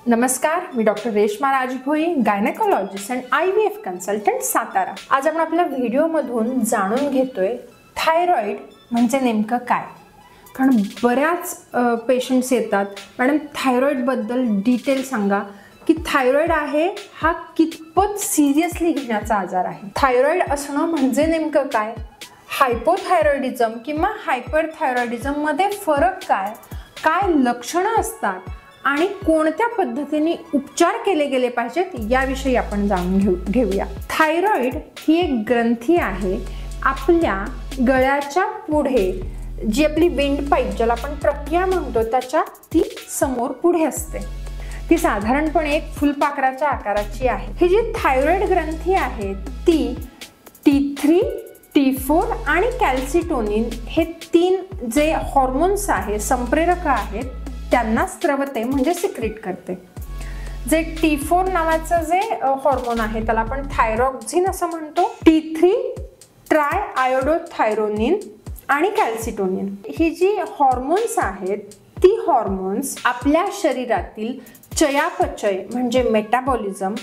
नमस्कार, मी doctor Reshma Rajbhoi, gynaecologist and IVF consultant, Satara. आज आपण आपल्या व्हिडिओमधून जाणून घेतोय थायरॉइड म्हणजे नेमकं काय। कारण बऱ्याच पेशंट्स येतात, मॅडम थायरॉइड बद्दल डिटेल सांगा की थायरॉइड आहे हा कितपत सिरियसली घेण्याचा आजार आहे। थायरॉइड असणं म्हणजे नेमकं काय, हायपोथायरॉइडिझम किंवा हायपरथायरॉइडिझम मध्ये फरक काय, काय लक्षणं असतात आणि कोणत्या पद्धतीने उपचार केले गेले पाहिजेत याविषयी आपण जाणून घेऊया। थायरॉइड ही एक ग्रंथी आहे आपल्या गळ्याच्या पुढे, जी आपली विंडपाईप ज्याला आपण प्रक्रिया म्हणतो त्याच्या ती समोर पुढे असते। ती साधारणपणे एक फुलपाखराच्या आकाराची आहे। ही जी थायरॉइड ग्रंथी आहे ती T3, T4 आणि कॅल्सिटोनिन हे तीन जे हॉर्मोन्स आहेत, संप्रेरक आहेत, त्यांना स्त्रवते म्हणजे सिक्रेट करते। जे T4 नावाचं जे हॉर्मोन आहे त्याला आपण थायरॉक्सिन असं म्हणतो, T3 ट्राय आयोडोथायरोनिन आणि कॅल्सिटोनिन ही जी हॉर्मोन्स आहेत ती हॉर्मोन्स आपल्या शरीरातील चयापचय म्हणजे मेटाबॉलिझम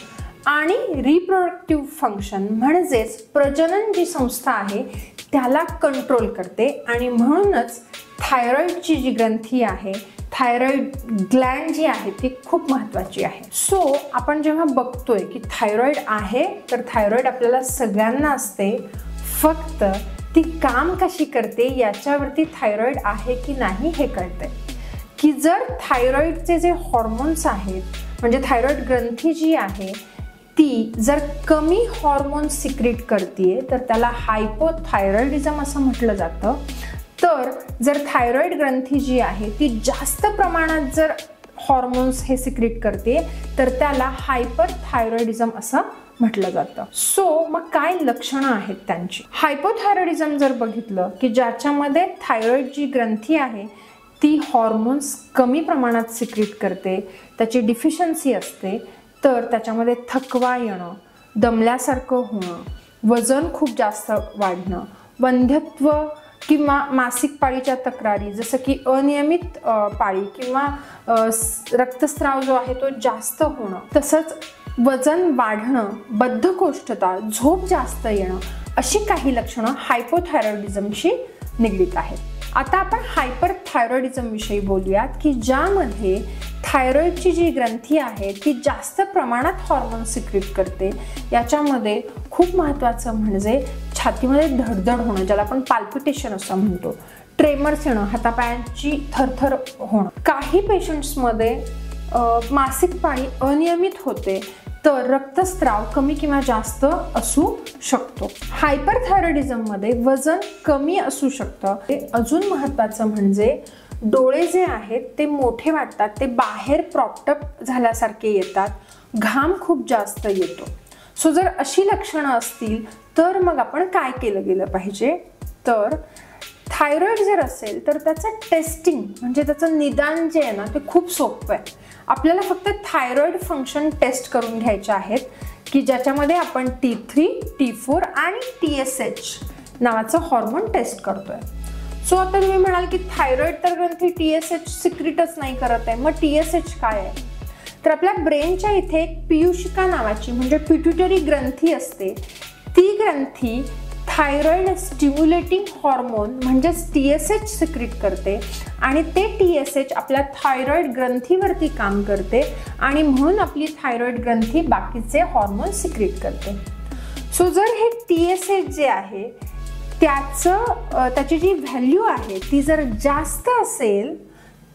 आणि रिप्रोडक्टिव्ह फंक्शन म्हणजेच प्रजनन जी संस्था आहे त्याला कंट्रोल करते। आणि म्हणूनच थायरॉइडची जी ग्रंथी आहे, थायरॉइड ग्लँड जी आहे ती खूप महत्त्वाची आहे। सो आपण जेव्हा बघतोय की थायरॉइड आहे तर थायरॉइड आपल्याला सगळ्यांना असते, फक्त ती काम कशी करते याच्यावरती थायरॉइड आहे की नाही हे कळते। की जर थायरॉइडचे जे हॉर्मोन्स आहेत म्हणजे थायरॉइड ग्रंथी जी आहे ती जर कमी हॉर्मोन सिक्रेट करते तर त्याला हायपोथायरॉइडिझम असं म्हटलं जातं। तर जर थायरॉइड ग्रंथी जी आहे ती जास्त प्रमाणात जर हॉर्मोन्स हे सिक्रेट करते तर त्याला हायपरथायरॉइडिझम असं म्हटलं जातं। सो मग काय लक्षणं आहेत त्यांची। हायपोथायरॉइडिझम जर बघितलं की ज्याच्यामध्ये थायरॉइड जी ग्रंथी आहे ती हॉर्मोन्स कमी प्रमाणात सिक्रेट करते, त्याची डिफिशियन्सी असते, तर त्याच्यामध्ये थकवा येणं, दमल्यासारखं होणं, वजन खूप जास्त वाढणं, वंध्यत्व किंवा मासिक पाळीच्या तक्रारी जसं की अनियमित पाळी किंवा रक्तस्राव जो आहे तो जास्त होणं, तसंच वजन वाढणं, बद्धकोष्ठता, झोप जास्त येणं, अशी काही लक्षणं हायपोथायरॉइडिझमशी निगडीत आहेत। आता आपण हायपरथायरॉइडिझम विषयी बोलूयात की ज्यामध्ये थायरॉइडची जी ग्रंथी आहे ती जास्त प्रमाणात हॉर्मोन सिक्रेट करते। याच्यामध्ये खूप महत्त्वाचं म्हणजे छातीमध्ये धडधड होणं ज्याला आपण पाल्पिटेशन असं म्हणतो, ट्रेमर्स येणं, हातापायांची थरथर होणं। काही पेशंट्समध्ये मासिक पाळी अनियमित होते तर रक्तस्राव कमी किंवा जास्त असू शकतो। हायपरथायरॉइडिझम मध्ये वजन कमी असू शकतं। ते अजून महत्त्वाचं म्हणजे डोळे जे आहेत ते मोठे वाटतात, ते बाहेर प्रॉप्टअप झाल्यासारखे येतात, घाम खूप जास्त येतो। सो जर अशी लक्षणं असतील तर मग आपण काय केलं गेलं पाहिजे, तर थायरॉइड जर असेल तर त्याचं टेस्टिंग म्हणजे त्याचं निदान जे आहे ना ते खूप सोपं आहे। आपल्याला फक्त थायरॉइड फंक्शन टेस्ट करून घ्यायचे आहेत की ज्याच्यामध्ये आपण T3, T4 आणि TSH नावाचं हॉर्मोन टेस्ट करतोय। सो आता तुम्ही म्हणाल की थायरॉइड तर ग्रंथी TSH सिक्रेटच नाही करत आहे, मग TSH काय आहे? तर आपल्या ब्रेनच्या इथे एक पीयूषिका नावाची म्हणजे पिट्युटरी ग्रंथी असते। ती ग्रंथी थायरॉइड स्टिम्युलेटिंग हॉर्मोन म्हणजेच TSH सिक्रेट करते आणि ते TSH आपल्या थायरॉइड ग्रंथीवरती काम करते आणि म्हणून आपली थायरॉइड ग्रंथी बाकीचे हॉर्मोन सिक्रेट करते। सो जर हे TSH जे आहे त्याची जी व्हॅल्यू आहे ती जर जास्त असेल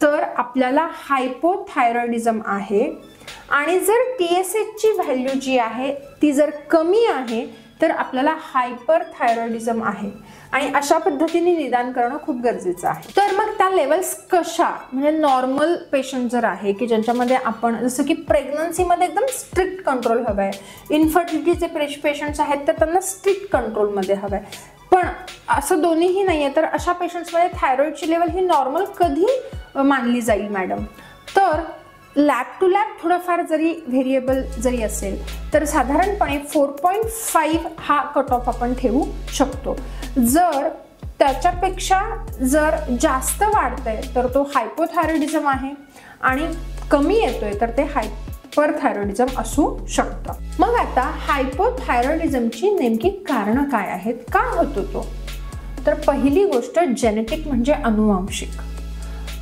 तर आपल्याला हायपोथायरॉइडिझम आहे, आणि जर TSH ची व्हॅल्यू जी आहे ती जर कमी आहे तर आपल्याला हायपरथायरॉइडिझम आहे। आणि अशा पद्धतीने निदान करणं खूप गरजेचं आहे। तर मग त्या लेवल्स कशा, म्हणजे नॉर्मल पेशंट जर आहे की ज्यांच्यामध्ये आपण जसं की प्रेग्नन्सीमध्ये एकदम स्ट्रिक्ट कंट्रोल हवं आहे, इन्फर्टिलिटीचे पेशंट्स आहेत तर त्यांना स्ट्रिक्ट कंट्रोलमध्ये हवं आहे, पण असं दोन्हीही नाही आहे, तर अशा पेशंट्समध्ये थायरॉइडची लेवल ही नॉर्मल कधी मानली जाईल मॅडम? तर लॅब टू लॅब थोडंफार जरी व्हेरिएबल जरी असेल तर साधारणपणे 4.5 हा कट ऑफ आपण ठेवू शकतो। जर त्याच्यापेक्षा जर जास्त वाढतंय तर तो हायपोथायरॉइडिझम आहे, आणि कमी येतोय तर ते हायपरथायरॉइडिझम असू शकतं. मग आता हायपोथायरॉइडिझमची नेमकी कारणं काय आहेत, का होतो तो? तर पहिली गोष्ट जेनेटिक म्हणजे अनुवांशिक.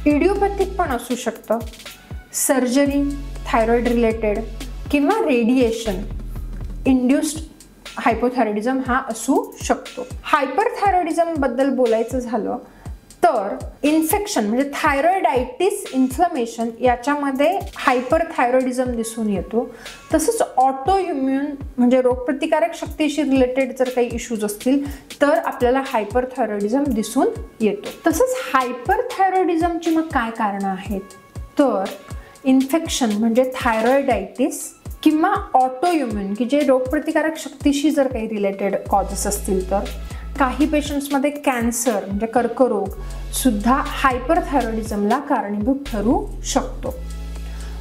इडिओपॅथिक पण असू शकतं, सर्जरी, थायरॉइड रिलेटेड किंवा रेडिएशन इंड्युस्ड हायपोथायरॉइडिझम हा असू शकतो. हायपरथायरॉइडिझम बद्दल बोलायचं झालं तर इन्फेक्शन म्हणजे थायरॉइडायटिस इन्फ्लमेशन याच्यामध्ये हायपरथायरॉइडिझम दिसून येतो. तसंच ऑटो इम्युन म्हणजे रोगप्रतिकारक शक्तीशी रिलेटेड जर काही इश्यूज असतील तर आपल्याला हायपरथायरॉइडिझम दिसून येतो. तसंच हायपरथायरॉइडिझमची मग काय कारणं आहेत, तर इन्फेक्शन म्हणजे थायरॉइडायटिस किंवा ऑटो इम्युन की जे रोगप्रतिकारक शक्तीशी जर काही रिलेटेड कॉजेस असतील तर काही पेशंट्समध्ये कॅन्सर म्हणजे कर्करोग सुद्धा हायपरथायरॉइडिझमला कारणीभूत ठरू शकतो.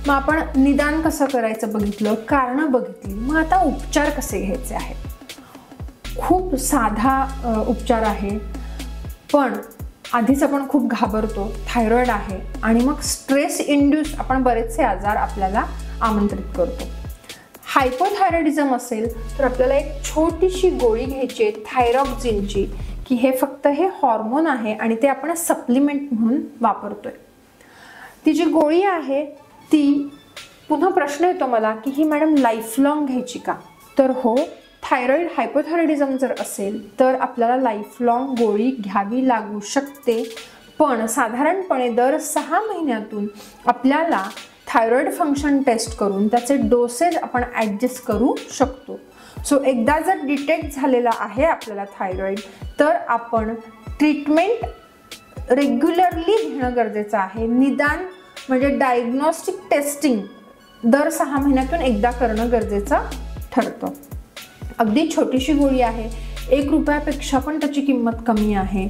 मग आपण निदान कसं करायचं बघितलं, कारणं बघितली, मग आता उपचार कसे घ्यायचे आहेत. खूप साधा उपचार आहे, पण आधीच आपण खूप घाबरतो, थायरॉइड आहे आणि मग स्ट्रेस इंड्यूस आपण बरेचसे आजार आपल्याला आमंत्रित करतो. हायपोथायरॉइडिझम असेल तर आपल्याला एक छोटीशी गोळी घ्यायची आहे थायरॉक्सिनची, की हे फक्त हे हॉर्मोन आहे आणि ते आपण सप्लिमेंट म्हणून वापरतोय. ती जी गोळी आहे ती पुन्हा प्रश्न येतो मला की ही मॅडम लाईफ लॉंग घ्यायची का? तर हो, थायरॉइड हायपोथायरॉइडिझम जर असेल तर आपल्याला लाईफ लॉंग गोळी घ्यावी लागू शकते, पण साधारणपणे दर 6 महिन्यातून आपल्याला थायरॉइड फंक्शन टेस्ट करून त्याचे डोसेज आपण ॲडजस्ट करू शकतो. सो एकदा जर डिटेक्ट झालेला आहे आपल्याला थायरॉइड तर आपण ट्रीटमेंट रेग्युलरली घेणं गरजेचं आहे. निदान म्हणजे डायग्नोस्टिक टेस्टिंग दर 6 महिन्यातून एकदा करणं गरजेचं ठरतं. अगदी छोटीशी गोळी आहे, 1 रुपयापेक्षा पण त्याची किंमत कमी आहे.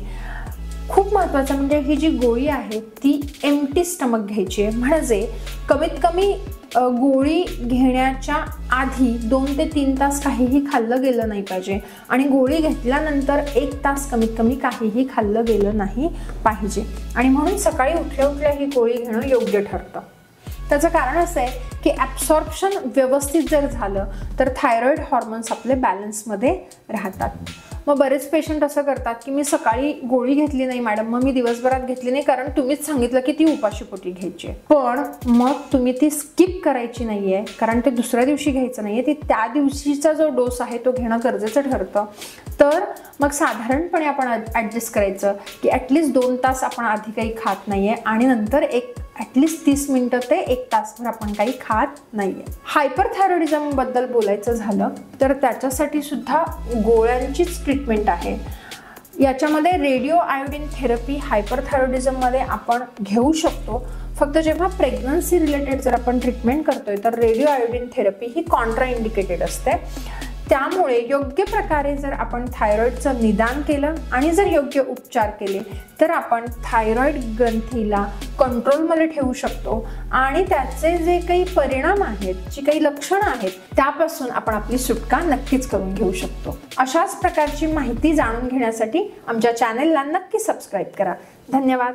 खूप महत्त्वाचं म्हणजे ही जी गोळी आहे ती एम्प्टी स्टमक घ्यायची आहे, म्हणजे कमीत कमी गोळी घेण्याच्या आधी 2 ते 3 तास काहीही खाल्लं गेलं नाही पाहिजे आणि गोळी घेतल्यानंतर 1 तास कमीत कमी काहीही खाल्लं गेलं नाही पाहिजे. आणि म्हणून सकाळी उठल्या उठल्या ही गोळी घेणं योग्य ठरतं. त्याचं कारण असं आहे की ॲब्सॉर्प्शन व्यवस्थित जर झालं तर थायरॉइड हॉर्मोन्स आपले बॅलन्समध्ये राहतात. मग बरेच पेशंट असं करतात की मी सकाळी गोळी घेतली नाही मॅडम, मग मी दिवसभरात घेतली नाही कारण तुम्हीच सांगितलं की ती उपाशीपोटी घ्यायची आहे. पण मग तुम्ही ती स्किप करायची नाही आहे, कारण ते दुसऱ्या दिवशी घ्यायचं नाही आहे, ती त्या दिवशीचा जो डोस आहे तो घेणं गरजेचं ठरतं. तर मग साधारणपणे आपण ॲडजस्ट करायचं की ॲटलिस्ट 2 तास आपण आधी काही खात नाही आहे आणि नंतर ॲटलिस्ट 30 मिनिटं ते 1 तासभर आपण काही खात नाही आहे. हायपरथायरॉइडिझम बद्दल बोलायचं झालं तर त्याच्यासाठी सुद्धा गोळ्यांचीच ट्रीटमेंट आहे. याच्यामध्ये रेडिओ आयोडीन थेरपी हायपरथायरॉइडिझममध्ये आपण घेऊ शकतो. फक्त जेव्हा प्रेग्नन्सी रिलेटेड जर आपण ट्रीटमेंट करतोय तर रेडिओ आयोडीन थेरपी ही कॉन्ट्रा इंडिकेटेड असते. त्यामुळे योग्य प्रकारे जर आपण थायरॉइडचं निदान केलं आणि जर योग्य उपचार केले तर आपण थायरॉइड ग्रंथीला कंट्रोलमध्ये ठेवू शकतो आणि त्याचे जे काही परिणाम आहेत, जी काही लक्षणं आहेत त्यापासून आपण आपली सुटका नक्कीच करून घेऊ शकतो. अशाच प्रकारची माहिती जाणून घेण्यासाठी आमच्या चॅनेलला नक्की सबस्क्राईब करा. धन्यवाद.